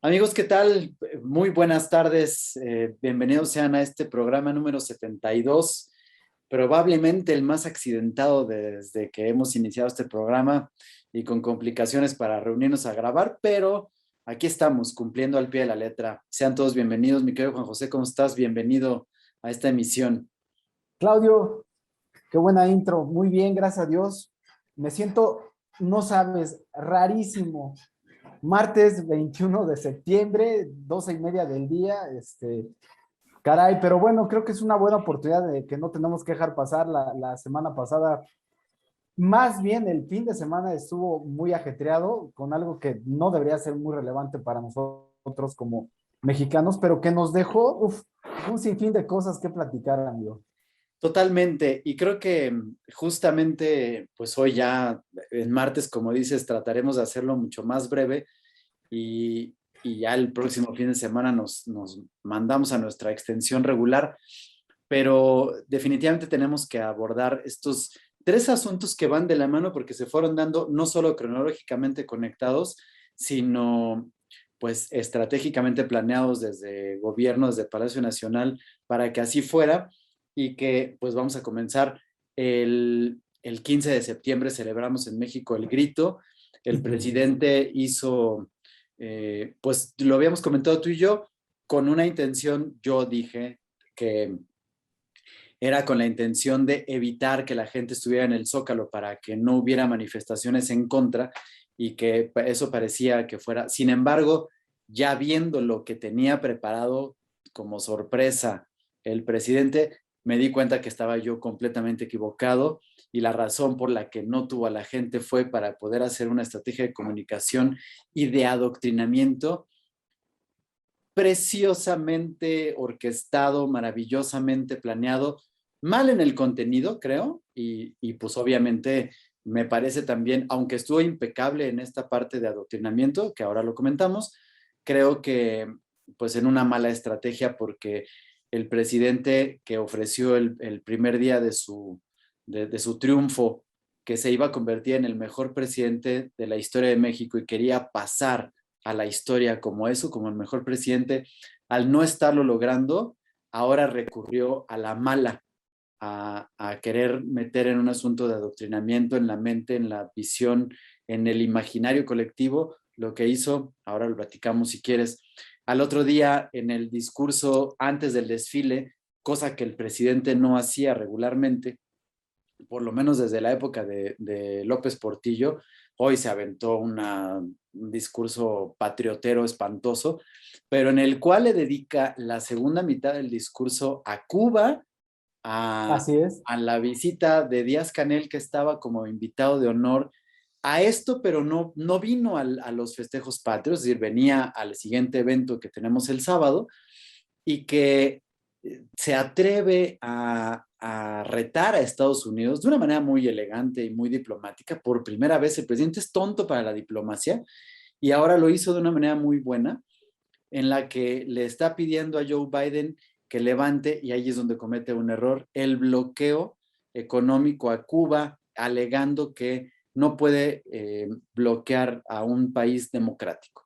Amigos, ¿qué tal? Muy buenas tardes. Bienvenidos sean a este programa número 72, probablemente el más accidentado desde que hemos iniciado este programa y con complicaciones para reunirnos a grabar, pero aquí estamos cumpliendo al pie de la letra. Sean todos bienvenidos. Mi querido Juan José, ¿cómo estás? Bienvenido a esta emisión. Claudio, qué buena intro. Muy bien, gracias a Dios. Me siento, no sabes, rarísimo. Martes 21 de septiembre, 12:30 del día. Caray, pero bueno, creo que es una buena oportunidad de que no tenemos que dejar pasar la semana pasada. Más bien, el fin de semana estuvo muy ajetreado con algo que no debería ser muy relevante para nosotros como mexicanos, pero que nos dejó un sinfín de cosas que platicar, amigo. Totalmente, y creo que justamente, pues hoy ya, en martes, como dices, trataremos de hacerlo mucho más breve y ya el próximo fin de semana nos mandamos a nuestra extensión regular, pero definitivamente tenemos que abordar estos tres asuntos que van de la mano porque se fueron dando no solo cronológicamente conectados, sino pues estratégicamente planeados desde gobierno, desde Palacio Nacional, para que así fuera y que pues vamos a comenzar el 15 de septiembre, celebramos en México el grito, el presidente hizo pues lo habíamos comentado tú y yo, con una intención, yo dije que era con la intención de evitar que la gente estuviera en el Zócalo para que no hubiera manifestaciones en contra y que eso parecía que fuera. Sin embargo, ya viendo lo que tenía preparado como sorpresa el presidente, me di cuenta que estaba yo completamente equivocado y la razón por la que no tuvo a la gente fue para poder hacer una estrategia de comunicación y de adoctrinamiento preciosamente orquestado, maravillosamente planeado, mal en el contenido, creo, y pues obviamente me parece también, aunque estuvo impecable en esta parte de adoctrinamiento, que ahora lo comentamos, creo que pues en una mala estrategia porque el presidente que ofreció el primer día de su triunfo, que se iba a convertir en el mejor presidente de la historia de México y quería pasar a la historia como eso, como el mejor presidente, al no estarlo logrando, ahora recurrió a la mala, a querer meter en un asunto de adoctrinamiento en la mente, en la visión, en el imaginario colectivo, lo que hizo, ahora lo platicamos si quieres, al otro día en el discurso antes del desfile, cosa que el presidente no hacía regularmente, por lo menos desde la época de López Portillo, hoy se aventó un discurso patriotero espantoso, pero en el cual le dedica la segunda mitad del discurso a Cuba, a, Así es. a la visita de Díaz Canel, que estaba como invitado de honor a esto, pero no vino a los festejos patrios, es decir, venía al siguiente evento que tenemos el sábado, y que se atreve a retar a Estados Unidos de una manera muy elegante y muy diplomática. Por primera vez el presidente es tonto para la diplomacia y ahora lo hizo de una manera muy buena en la que le está pidiendo a Joe Biden que levante, y ahí es donde comete un error, el bloqueo económico a Cuba, alegando que no puede bloquear a un país democrático.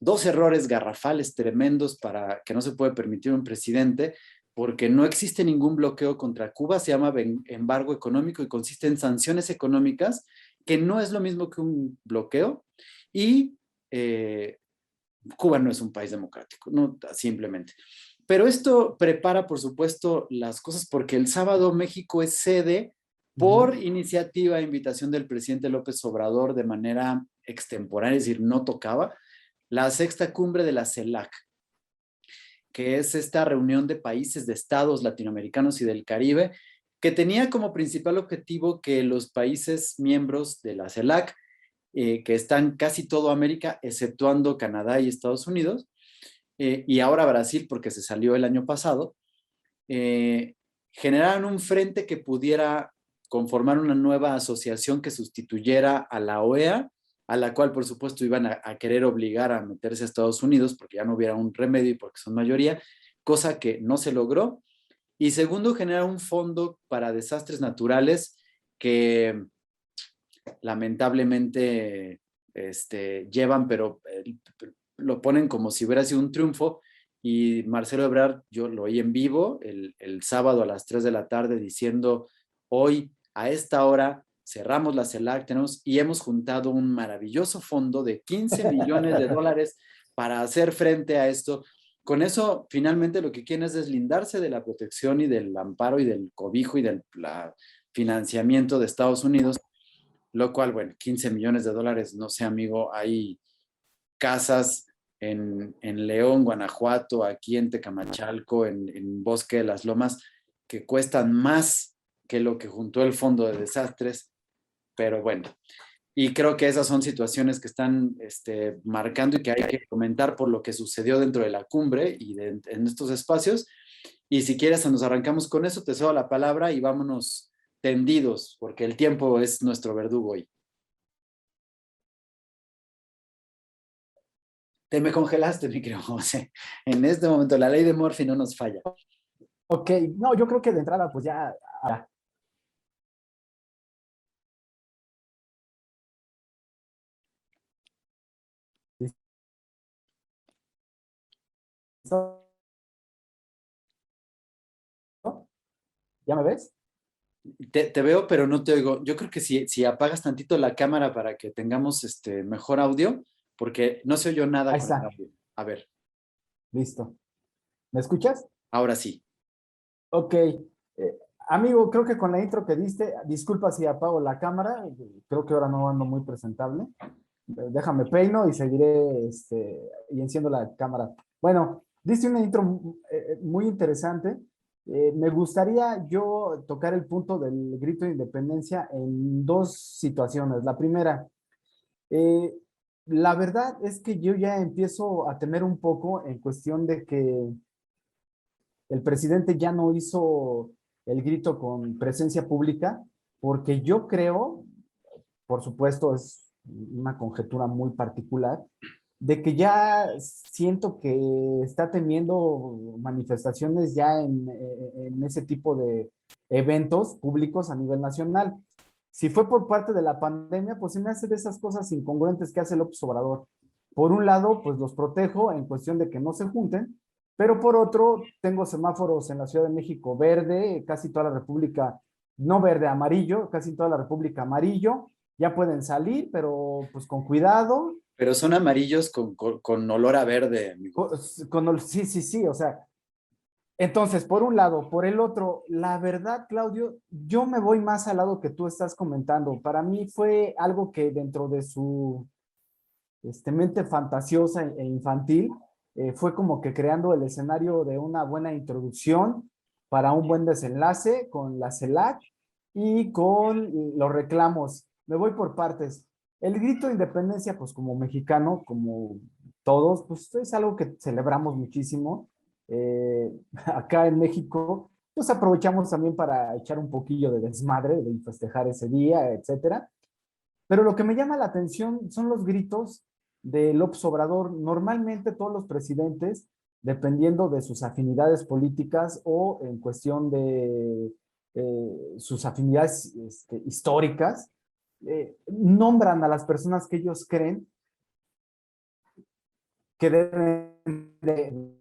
Dos errores garrafales tremendos para que no se puede permitir un presidente, porque no existe ningún bloqueo contra Cuba, se llama embargo económico y consiste en sanciones económicas, que no es lo mismo que un bloqueo, y Cuba no es un país democrático, no simplemente. Pero esto prepara, por supuesto, las cosas porque el sábado México es sede por iniciativa e invitación del presidente López Obrador de manera extemporánea, es decir, no tocaba, la sexta cumbre de la CELAC, que es esta reunión de países, de estados latinoamericanos y del Caribe, que tenía como principal objetivo que los países miembros de la CELAC, que están casi todo América, exceptuando Canadá y Estados Unidos, y ahora Brasil, porque se salió el año pasado, eh, generaron un frente que pudiera conformar una nueva asociación que sustituyera a la OEA, a la cual por supuesto iban a querer obligar a meterse a Estados Unidos porque ya no hubiera un remedio y porque son mayoría, cosa que no se logró. Y segundo, generar un fondo para desastres naturales que lamentablemente llevan, pero lo ponen como si hubiera sido un triunfo, y Marcelo Ebrard, yo lo oí en vivo el sábado a las 3 de la tarde diciendo, hoy a esta hora cerramos la CELAC, tenemos y hemos juntado un maravilloso fondo de 15 millones de dólares para hacer frente a esto. Con eso, finalmente lo que quieren es deslindarse de la protección y del amparo y del cobijo y del financiamiento de Estados Unidos, lo cual, bueno, 15 millones de dólares, no sé, amigo, hay casas en León, Guanajuato, aquí en Tecamachalco, en Bosque de las Lomas, que cuestan más que lo que juntó el Fondo de Desastres, pero bueno, y creo que esas son situaciones que están marcando y que hay que comentar por lo que sucedió dentro de la cumbre y en estos espacios. Y si quieres, nos arrancamos con eso, te cedo la palabra y vámonos tendidos, porque el tiempo es nuestro verdugo hoy. Te me congelaste, mi querido José. En este momento, la ley de Murphy no nos falla. Ok, no, yo creo que de entrada, pues ya. ¿Listo? ¿Ya me ves? Te veo, pero no te oigo. Yo creo que si apagas tantito la cámara para que tengamos mejor audio, porque no se oyó nada Ahí con el está, audio. A ver, listo. ¿Me escuchas? ahora sí. Ok. Amigo, creo que con la intro que diste, disculpa si apago la cámara, creo que ahora no ando muy presentable. Déjame peino y seguiré y enciendo la cámara. Bueno, diste una intro muy interesante. Me gustaría yo tocar el punto del grito de independencia en dos situaciones. La primera, eh, la verdad es que yo ya empiezo a temer un poco en cuestión de que el presidente ya no hizo el grito con presencia pública, porque yo creo, por supuesto, es una conjetura muy particular, de que ya siento que está teniendo manifestaciones ya en ese tipo de eventos públicos a nivel nacional. Si fue por parte de la pandemia, pues se me hace de esas cosas incongruentes que hace López Obrador. Por un lado, pues los protejo en cuestión de que no se junten, pero por otro, tengo semáforos en la Ciudad de México verde, casi toda la República, no verde, amarillo, casi toda la República amarillo, ya pueden salir, pero pues con cuidado. Pero son amarillos con olor a verde, amigo. Sí, sí, sí, o sea, entonces, por un lado, por el otro, la verdad, Claudio, yo me voy más al lado que tú estás comentando. Para mí fue algo que dentro de su mente fantasiosa e infantil, fue como que creando el escenario de una buena introducción para un buen desenlace con la CELAC y con los reclamos. Me voy por partes. El grito de independencia, pues como mexicano, como todos, pues es algo que celebramos muchísimo. Acá en México, pues aprovechamos también para echar un poquillo de desmadre, de festejar ese día, etcétera. Pero lo que me llama la atención son los gritos de López Obrador. Normalmente todos los presidentes, dependiendo de sus afinidades políticas o en cuestión de sus afinidades históricas, nombran a las personas que ellos creen que deben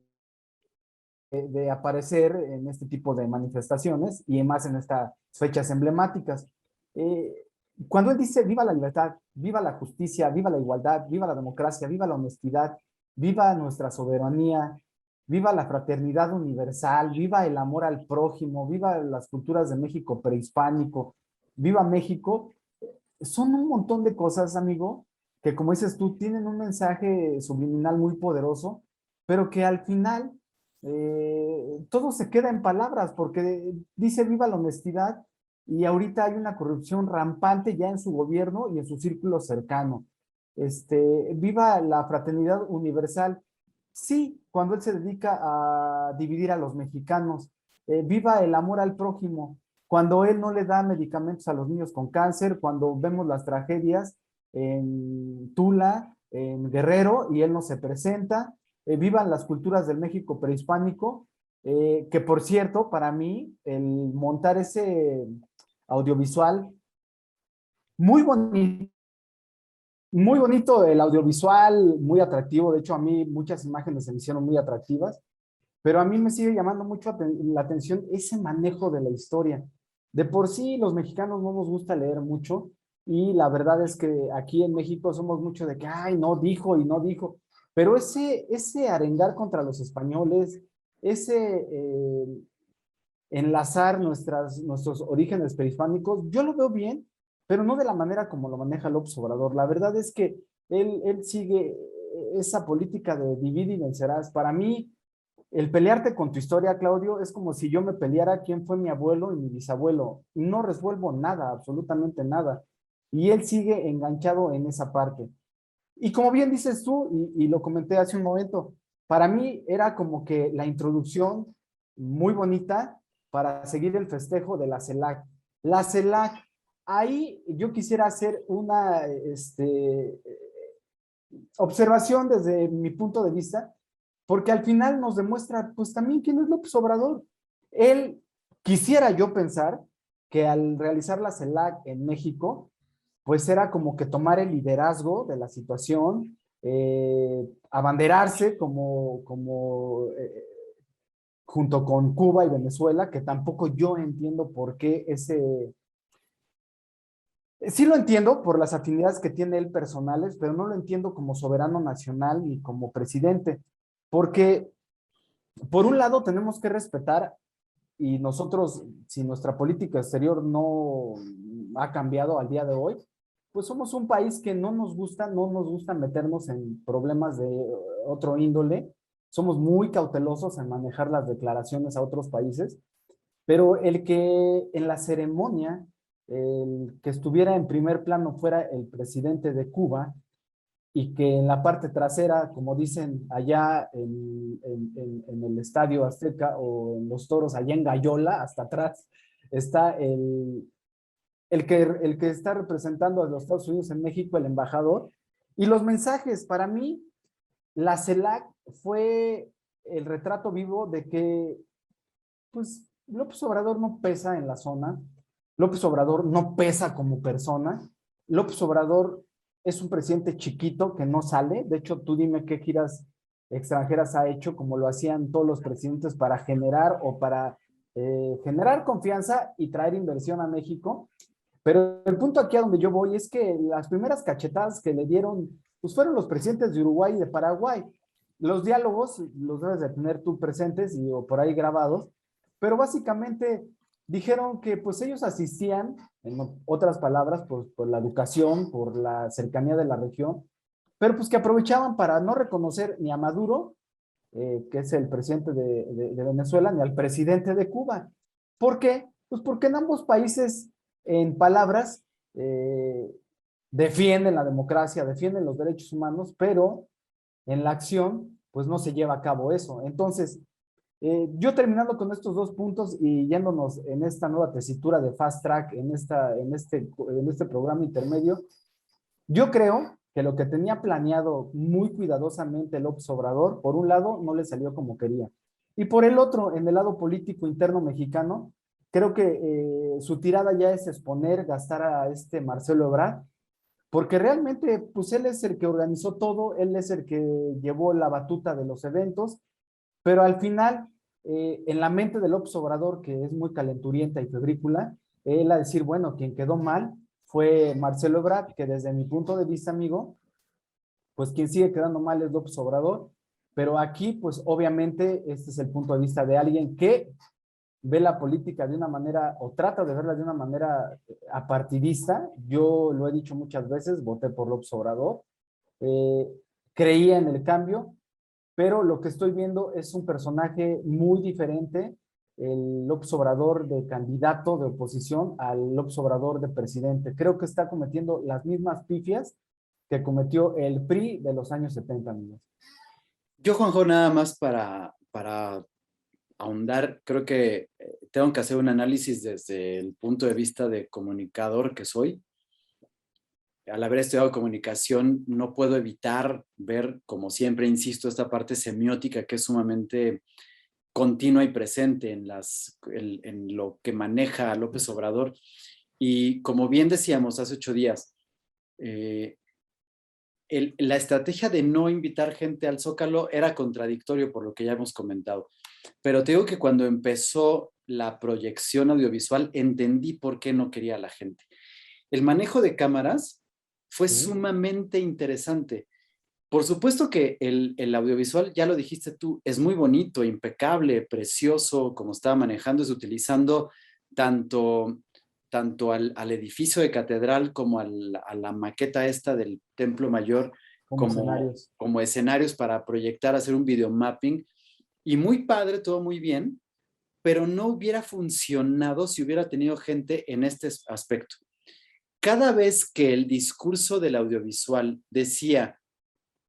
de aparecer en este tipo de manifestaciones y más en estas fechas emblemáticas. Eh, Cuando él dice viva la libertad, viva la justicia, viva la igualdad, viva la democracia, viva la honestidad, viva nuestra soberanía, viva la fraternidad universal, viva el amor al prójimo, viva las culturas de México prehispánico, viva México, son un montón de cosas, amigo, que como dices tú, tienen un mensaje subliminal muy poderoso, pero que al final todo se queda en palabras, porque dice viva la honestidad y ahorita hay una corrupción rampante ya en su gobierno y en su círculo cercano. Viva la fraternidad universal. Sí, cuando él se dedica a dividir a los mexicanos. Viva el amor al prójimo cuando él no le da medicamentos a los niños con cáncer, cuando vemos las tragedias en Tula, en Guerrero, y él no se presenta. Vivan las culturas del México prehispánico, que por cierto, para mí, el montar ese audiovisual muy bonito Muy bonito el audiovisual, muy atractivo. De hecho, a mí muchas imágenes se me hicieron muy atractivas, pero a mí me sigue llamando mucho la atención ese manejo de la historia. De por sí, los mexicanos no nos gusta leer mucho y la verdad es que aquí en México somos mucho de que, ay, no dijo y no dijo. Pero ese arengar contra los españoles, ese enlazar nuestros orígenes prehispánicos, yo lo veo bien, pero no de la manera como lo maneja López Obrador. La verdad es que él sigue esa política de divide y vencerás. Para mí, el pelearte con tu historia, Claudio, es como si yo me peleara quién fue mi abuelo y mi bisabuelo. No resuelvo nada, absolutamente nada. Y él sigue enganchado en esa parte. Y como bien dices tú, y lo comenté hace un momento, para mí era como que la introducción muy bonita para seguir el festejo de la CELAC. La CELAC, ahí yo quisiera hacer una observación desde mi punto de vista, porque al final nos demuestra, pues también quién es López Obrador. Él, quisiera yo pensar que al realizar la CELAC en México, pues era como que tomar el liderazgo de la situación, abanderarse junto con Cuba y Venezuela, que tampoco yo entiendo por qué sí lo entiendo por las afinidades que tiene él personales, pero no lo entiendo como soberano nacional ni como presidente, porque por un lado tenemos que respetar y nosotros, si nuestra política exterior no ha cambiado al día de hoy, pues somos un país que no nos gusta meternos en problemas de otro índole. Somos muy cautelosos en manejar las declaraciones a otros países, pero el que en la ceremonia, el que estuviera en primer plano fuera el presidente de Cuba, y que en la parte trasera, como dicen allá en el Estadio Azteca o en los Toros, allá en Gallola, hasta atrás, está el que está representando a los Estados Unidos en México, el embajador. Y los mensajes, para mí, la CELAC fue el retrato vivo de que, pues, López Obrador no pesa en la zona, López Obrador no pesa como persona, López Obrador es un presidente chiquito que no sale. De hecho, tú dime qué giras extranjeras ha hecho, como lo hacían todos los presidentes para generar o para generar confianza y traer inversión a México. Pero el punto aquí a donde yo voy es que las primeras cachetadas que le dieron, pues fueron los presidentes de Uruguay y de Paraguay. Los diálogos los debes de tener tú presentes y o por ahí grabados, pero básicamente dijeron que pues ellos asistían, en otras palabras, por la educación, por la cercanía de la región, pero pues que aprovechaban para no reconocer ni a Maduro, que es el presidente de Venezuela, ni al presidente de Cuba. ¿Por qué? Pues porque en ambos países, en palabras, defienden la democracia, defienden los derechos humanos, pero en la acción, pues no se lleva a cabo eso. Entonces, yo terminando con estos dos puntos y yéndonos en esta nueva tesitura de Fast Track, en este programa intermedio, yo creo que lo que tenía planeado muy cuidadosamente López Obrador, por un lado, no le salió como quería. Y por el otro, en el lado político interno mexicano, creo que su tirada ya es exponer, gastar a este Marcelo Ebrard, porque realmente, pues él es el que organizó todo, él es el que llevó la batuta de los eventos, pero al final, en la mente de López Obrador, que es muy calenturienta y febrícula, él a decir, bueno, quien quedó mal fue Marcelo Ebrard, que desde mi punto de vista, amigo, pues quien sigue quedando mal es López Obrador, pero aquí, pues obviamente, este es el punto de vista de alguien que ve la política de una manera, o trata de verla de una manera apartidista. Yo lo he dicho muchas veces, voté por López Obrador, eh, creía en el cambio, pero lo que estoy viendo es un personaje muy diferente, el López Obrador de candidato de oposición al López Obrador de presidente. Creo que está cometiendo las mismas pifias que cometió el PRI de los años 70, amigos. Yo, Juanjo, nada más para ahondar, creo que tengo que hacer un análisis desde el punto de vista de comunicador que soy. Al haber estudiado comunicación, no puedo evitar ver, como siempre insisto, esta parte semiótica que es sumamente continua y presente en lo que maneja López Obrador. Y como bien decíamos hace 8 días, eh, la estrategia de no invitar gente al Zócalo era contradictorio por lo que ya hemos comentado. Pero te digo que cuando empezó la proyección audiovisual entendí por qué no quería la gente. El manejo de cámaras fue sumamente interesante. Por supuesto que el audiovisual, ya lo dijiste tú, es muy bonito, impecable, precioso, como estaba manejando, es utilizando tanto, tanto al edificio de catedral como a la maqueta esta del Templo Mayor como escenarios. como escenarios para proyectar, hacer un videomapping. Y muy padre, todo muy bien, pero no hubiera funcionado si hubiera tenido gente en este aspecto. Cada vez que el discurso del audiovisual decía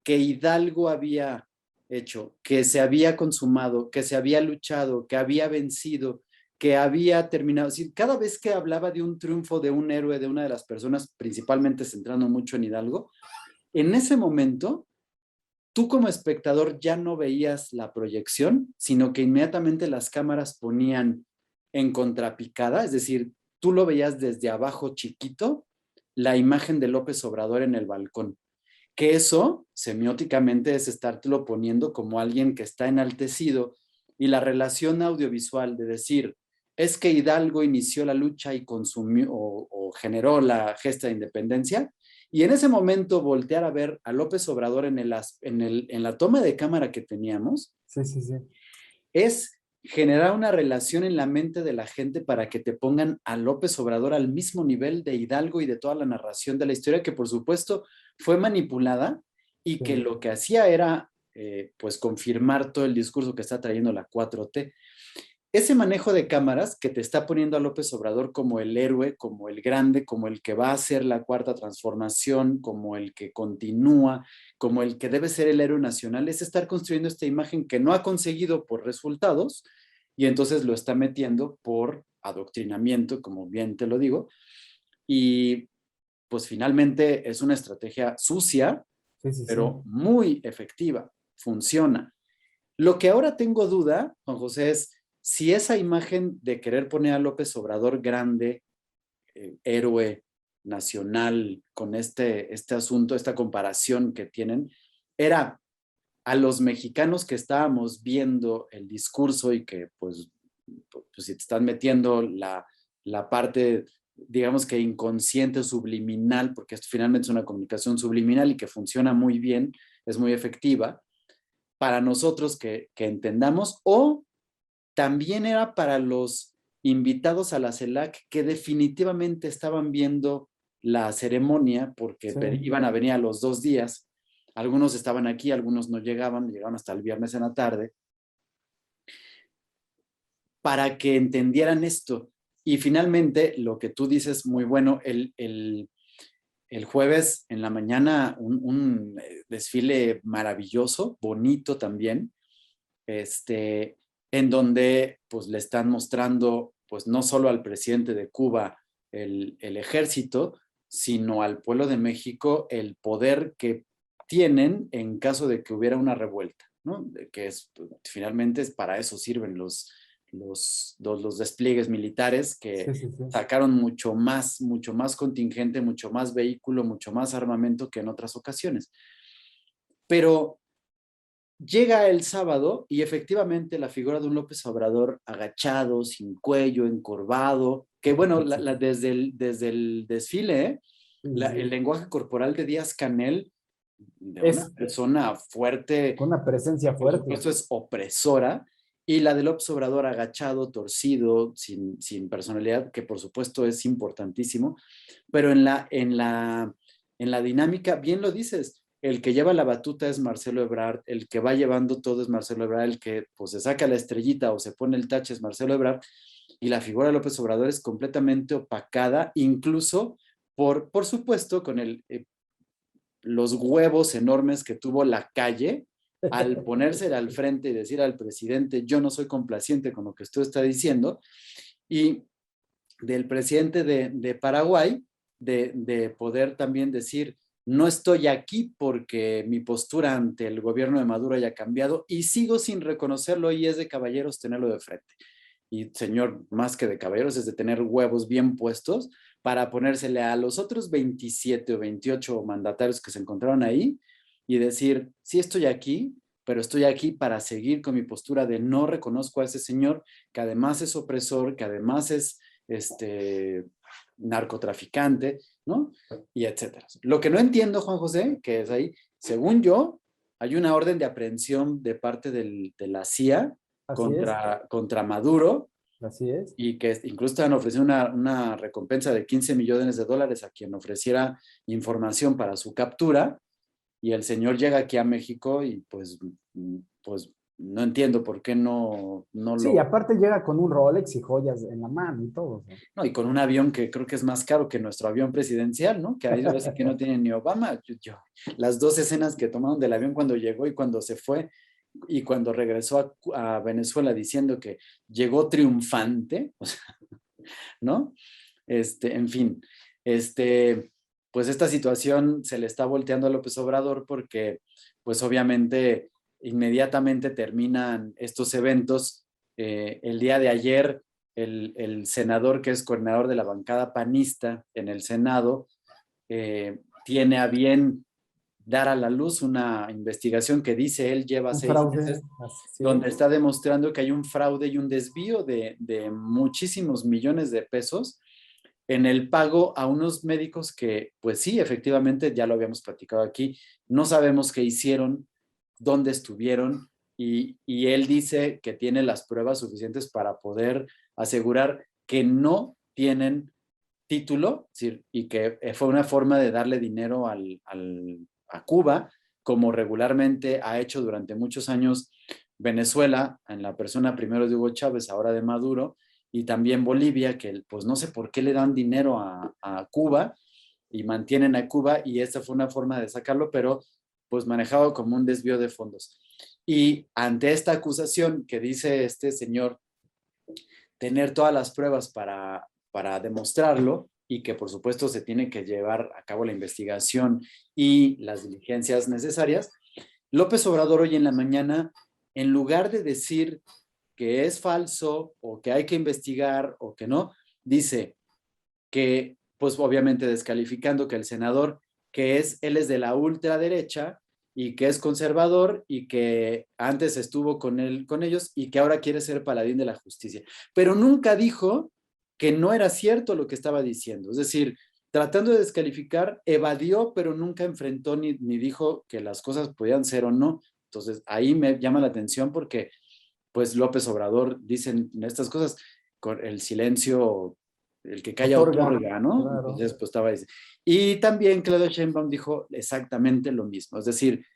que Hidalgo había hecho, que se había consumado, que se había luchado, que había vencido, que había terminado. Es decir, cada vez que hablaba de un triunfo de un héroe, de una de las personas, principalmente centrando mucho en Hidalgo, en ese momento, tú como espectador ya no veías la proyección, sino que inmediatamente las cámaras ponían en contrapicada, es decir, tú lo veías desde abajo chiquito, la imagen de López Obrador en el balcón, que eso semióticamente es estártelo poniendo como alguien que está enaltecido, y la relación audiovisual de decir, es que Hidalgo inició la lucha y consumió o generó la gesta de independencia, y en ese momento voltear a ver a López Obrador en la toma de cámara que teníamos, Sí, sí, sí. es generar una relación en la mente de la gente para que te pongan a López Obrador al mismo nivel de Hidalgo y de toda la narración de la historia, que por supuesto fue manipulada y que Sí. lo que hacía era pues confirmar todo el discurso que está trayendo la 4T. Ese manejo de cámaras que te está poniendo a López Obrador como el héroe, como el grande, como el que va a hacer la cuarta transformación, como el que continúa, como el que debe ser el héroe nacional, es estar construyendo esta imagen que no ha conseguido por resultados, y entonces lo está metiendo por adoctrinamiento, como bien te lo digo, y pues finalmente es una estrategia sucia, Sí, sí, sí. pero muy efectiva, funciona. Lo que ahora tengo duda, Juan José, es si esa imagen de querer poner a López Obrador grande, héroe nacional, con este asunto, esta comparación que tienen, era a los mexicanos que estábamos viendo el discurso y que pues si te están metiendo la parte, digamos que inconsciente, subliminal, porque esto finalmente es una comunicación subliminal y que funciona muy bien, es muy efectiva, para nosotros que entendamos, o también era para los invitados a la CELAC que definitivamente estaban viendo la ceremonia porque Sí. iban a venir a los 2 días. Algunos estaban aquí, algunos no llegaban hasta el viernes en la tarde, para que entendieran esto. Y finalmente, lo que tú dices, muy bueno, el jueves en la mañana un desfile maravilloso, bonito también, en donde pues le están mostrando pues no solo al presidente de Cuba el ejército, sino al pueblo de México el poder que tienen en caso de que hubiera una revuelta, ¿no? Que es, finalmente para eso sirven los despliegues militares que Sí, sí, sí. sacaron mucho más contingente, mucho más vehículo, mucho más armamento que en otras ocasiones. Pero llega el sábado y efectivamente la figura de un López Obrador agachado, sin cuello, encorvado, que bueno, desde el desfile, Sí, el sí. lenguaje corporal de Díaz Canel, de una Es persona fuerte, con una presencia por fuerte. supuesto es opresora, y la de López Obrador agachado, torcido, sin personalidad, que por supuesto es importantísimo, pero en la dinámica, bien lo dices, el que lleva la batuta es Marcelo Ebrard, el que va llevando todo es Marcelo Ebrard, el que pues se saca la estrellita o se pone el tache es Marcelo Ebrard, y la figura de López Obrador es completamente opacada, incluso por supuesto, con los huevos enormes que tuvo la calle al ponerse al frente y decir al presidente, yo no soy complaciente con lo que usted está diciendo, y del presidente de Paraguay, de poder también decir, no estoy aquí porque mi postura ante el gobierno de Maduro haya cambiado y sigo sin reconocerlo, y es de caballeros tenerlo de frente. y señor más que de caballeros, es de tener huevos bien puestos para ponérsele a los otros 27 o 28 mandatarios que se encontraron ahí y decir, sí estoy aquí, pero estoy aquí para seguir con mi postura de no reconozco a ese señor que además es opresor, que además es narcotraficante, ¿no? Y etcétera. Lo que no entiendo, Juan José, que es ahí, según yo, hay una orden de aprehensión de parte de la CIA Así es, contra Maduro así es. y que incluso estaban ofreciendo una recompensa de 15 millones de dólares a quien ofreciera información para su captura y el señor llega aquí a México y pues no entiendo por qué no Sí, lo... aparte llega con un Rolex y joyas en la mano y todo. O sea. No, y con un avión que creo que es más caro que nuestro avión presidencial, ¿no? Que ahí parece que no tiene ni Obama. Las dos escenas que tomaron del avión cuando llegó y cuando se fue y cuando regresó a Venezuela diciendo que llegó triunfante, o sea, ¿no? En fin, pues esta situación se le está volteando a López Obrador porque, pues obviamente, inmediatamente terminan estos eventos. El día de ayer, el senador que es coordinador de la bancada panista en el Senado tiene a bien dar a la luz una investigación que dice él lleva Un 6 meses, fraude, así donde es. está demostrando que hay un fraude y un desvío de muchísimos millones de pesos en el pago a unos médicos que, pues sí, efectivamente, ya lo habíamos platicado aquí, no sabemos qué hicieron, dónde estuvieron, y él dice que tiene las pruebas suficientes para poder asegurar que no tienen título, y que fue una forma de darle dinero a Cuba, como regularmente ha hecho durante muchos años Venezuela, en la persona primero de Hugo Chávez, ahora de Maduro, y también Bolivia, que pues no sé por qué le dan dinero a Cuba y mantienen a Cuba, y esta fue una forma de sacarlo, pero pues manejado como un desvío de fondos. Y ante esta acusación que dice este señor tener todas las pruebas para demostrarlo y que por supuesto se tiene que llevar a cabo la investigación y las diligencias necesarias, López Obrador hoy en la mañana, en lugar de decir que es falso o que hay que investigar o que no, dice que, pues obviamente descalificando que el senador, él es de la ultraderecha y que es conservador y que antes estuvo con ellos y que ahora quiere ser paladín de la justicia. Pero nunca dijo que no era cierto lo que estaba diciendo. Es decir, tratando de descalificar, evadió, pero nunca enfrentó ni dijo que las cosas podían ser o no. Entonces, ahí me llama la atención porque, pues, López Obrador dicen estas cosas con el silencio, el que calla Otorga, otorga, ¿no? claro. Entonces, pues estaba diciendo. Y también Claudia Sheinbaum dijo exactamente lo mismo. Es decir,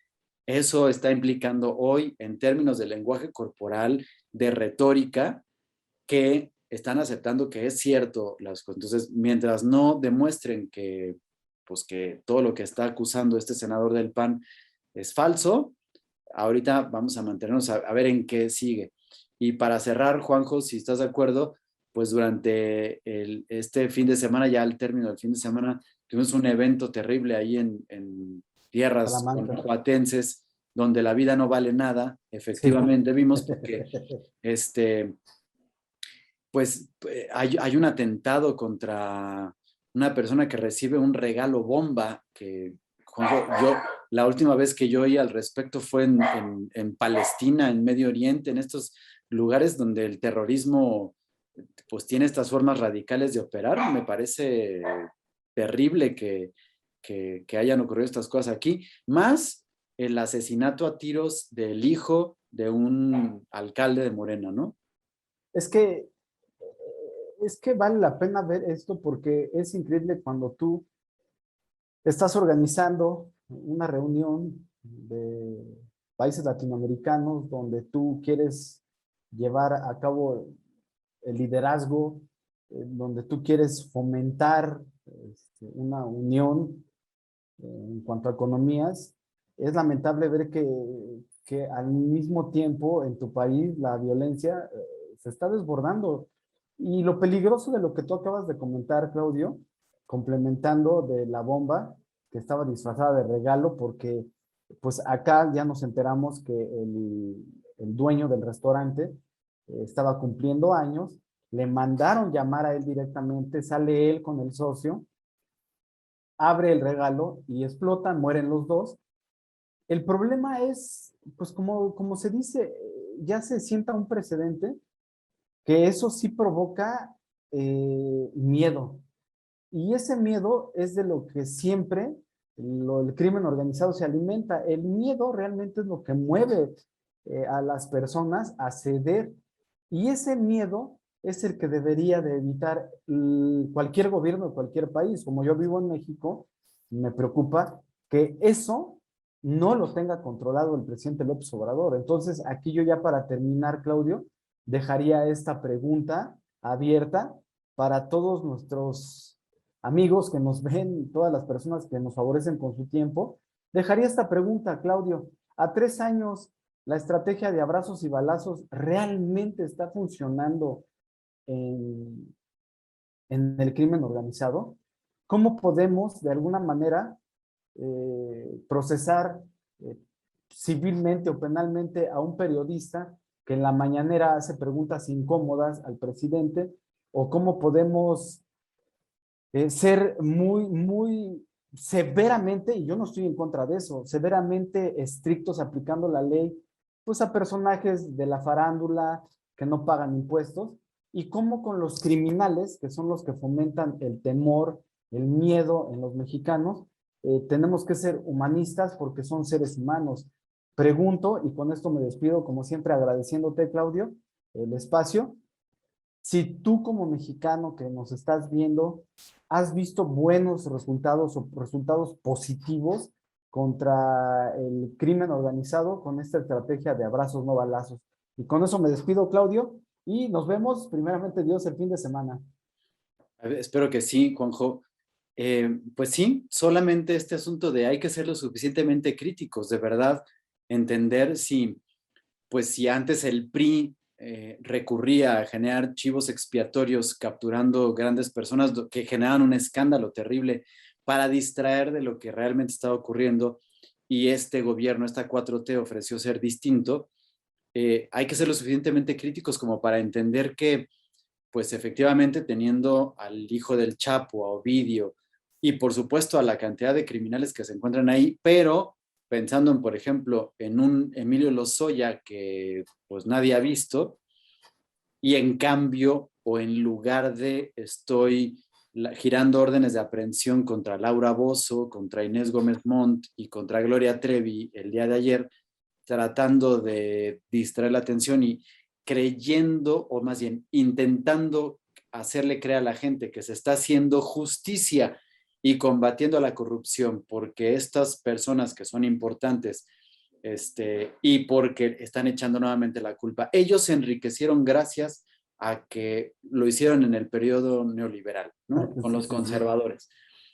eso está implicando hoy, en términos de lenguaje corporal, de retórica, que están aceptando que es cierto las cosas. Entonces, mientras no demuestren que, pues, que todo lo que está acusando este senador del PAN es falso, ahorita vamos a mantenernos a ver en qué sigue. Y para cerrar, Juanjo, si estás de acuerdo, pues durante este fin de semana, ya al término del fin de semana, tuvimos un evento terrible ahí en tierras Salamanca. guanajuatenses, donde la vida no vale nada, Sí. efectivamente vimos, porque este, pues hay un atentado contra una persona que recibe un regalo bomba, que Juanjo, la última vez que yo oí al respecto fue en Palestina, en Medio Oriente, en estos lugares donde el terrorismo pues tiene estas formas radicales de operar. Me parece terrible que hayan ocurrido estas cosas aquí, más el asesinato a tiros del hijo de un alcalde de Morena, ¿no? Es que, es que vale la pena ver esto porque es increíble cuando tú estás organizando una reunión de países latinoamericanos donde tú quieres llevar a cabo el liderazgo, donde tú quieres fomentar una unión en cuanto a economías. Es lamentable ver que al mismo tiempo en tu país la violencia se está desbordando. Y lo peligroso de lo que tú acabas de comentar, Claudio, complementando de la bomba que estaba disfrazada de regalo, porque pues acá ya nos enteramos que el dueño del restaurante estaba cumpliendo años, le mandaron llamar a él directamente, sale él con el socio, abre el regalo y explotan, mueren los dos. El problema es, pues como se dice, ya se sienta un precedente que eso sí provoca miedo. Y ese miedo es de lo que siempre el crimen organizado se alimenta. El miedo realmente es lo que mueve a las personas a ceder. Y ese miedo es el que debería de evitar cualquier gobierno de cualquier país. Como yo vivo en México, me preocupa que eso no lo tenga controlado el presidente López Obrador. Entonces, aquí yo ya para terminar, Claudio, dejaría esta pregunta abierta para todos nuestros amigos que nos ven, todas las personas que nos favorecen con su tiempo. Dejaría esta pregunta, Claudio. A 3 años, ¿la estrategia de abrazos y balazos realmente está funcionando en, en el crimen organizado? ¿Cómo podemos, de alguna manera, procesar eh, civilmente o penalmente a un periodista que en la mañanera hace preguntas incómodas al presidente? ¿O cómo podemos ser muy severamente, y yo no estoy en contra de eso, severamente estrictos aplicando la ley, pues a personajes de la farándula que no pagan impuestos, y cómo con los criminales, que son los que fomentan el temor, el miedo en los mexicanos, tenemos que ser humanistas porque son seres humanos? Pregunto, y con esto me despido, como siempre agradeciéndote, Claudio, el espacio. Si tú como mexicano que nos estás viendo, has visto buenos resultados o resultados positivos contra el crimen organizado con esta estrategia de abrazos no balazos. Y con eso me despido, Claudio, y nos vemos, primeramente Dios, el fin de semana. A ver, espero que sí, Juanjo. Pues sí, solamente este asunto de hay que ser lo suficientemente críticos, de verdad, entender si, pues si antes el PRI recurría a generar chivos expiatorios capturando grandes personas que generaban un escándalo terrible para distraer de lo que realmente estaba ocurriendo, y este gobierno, esta 4T, ofreció ser distinto. Hay que ser lo suficientemente críticos como para entender que, pues efectivamente, teniendo al hijo del Chapo, a Ovidio, y por supuesto a la cantidad de criminales que se encuentran ahí, pero pensando en, por ejemplo, en un Emilio Lozoya que pues nadie ha visto, y en cambio, o en lugar de estoy girando órdenes de aprehensión contra Laura Bozzo, contra Inés Gómez Montt y contra Gloria Trevi el día de ayer, tratando de distraer la atención y creyendo, o más bien intentando hacerle creer a la gente que se está haciendo justicia y combatiendo a la corrupción, porque estas personas que son importantes, y porque están echando nuevamente la culpa. Ellos se enriquecieron gracias a que lo hicieron en el periodo neoliberal, ¿no? Con Sí, los sí, sí. conservadores.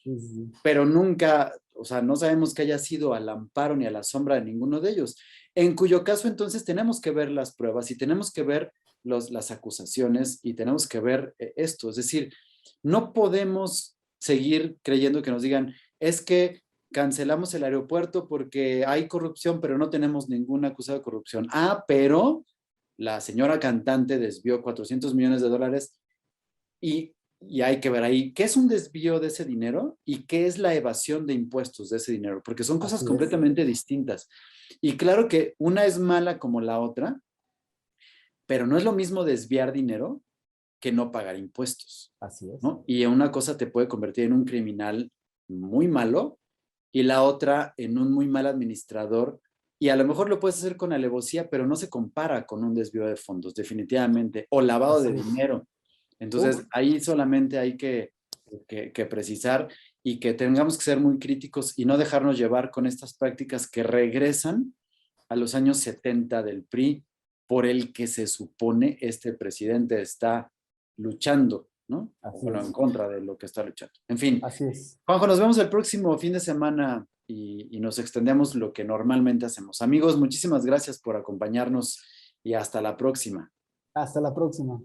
Sí, sí. Pero nunca, o sea, no sabemos que haya sido al amparo ni a la sombra de ninguno de ellos. En cuyo caso, entonces, tenemos que ver las pruebas y tenemos que ver las acusaciones y tenemos que ver esto. Es decir, no podemos seguir creyendo que nos digan, es que cancelamos el aeropuerto porque hay corrupción, pero no tenemos ningún acusado de corrupción. Ah, pero la señora cantante desvió $400 millones y hay que ver ahí qué es un desvío de ese dinero y qué es la evasión de impuestos de ese dinero, porque son cosas Así es, completamente distintas. Y claro que una es mala como la otra, pero no es lo mismo desviar dinero que no pagar impuestos, así es. ¿no? Y una cosa te puede convertir en un criminal muy malo y la otra en un muy mal administrador. Y a lo mejor lo puedes hacer con alevosía, pero no se compara con un desvío de fondos, definitivamente, o lavado Así de es. dinero. Uf, Entonces, ahí solamente hay que precisar y que tengamos que ser muy críticos y no dejarnos llevar con estas prácticas que regresan a los años 70 del PRI, por el que se supone este presidente está luchando, ¿no? así Bueno, en es. contra de lo que está luchando. En fin, Así es. Juanjo, nos vemos el próximo fin de semana y nos extendemos lo que normalmente hacemos. Amigos, muchísimas gracias por acompañarnos y hasta la próxima. Hasta la próxima.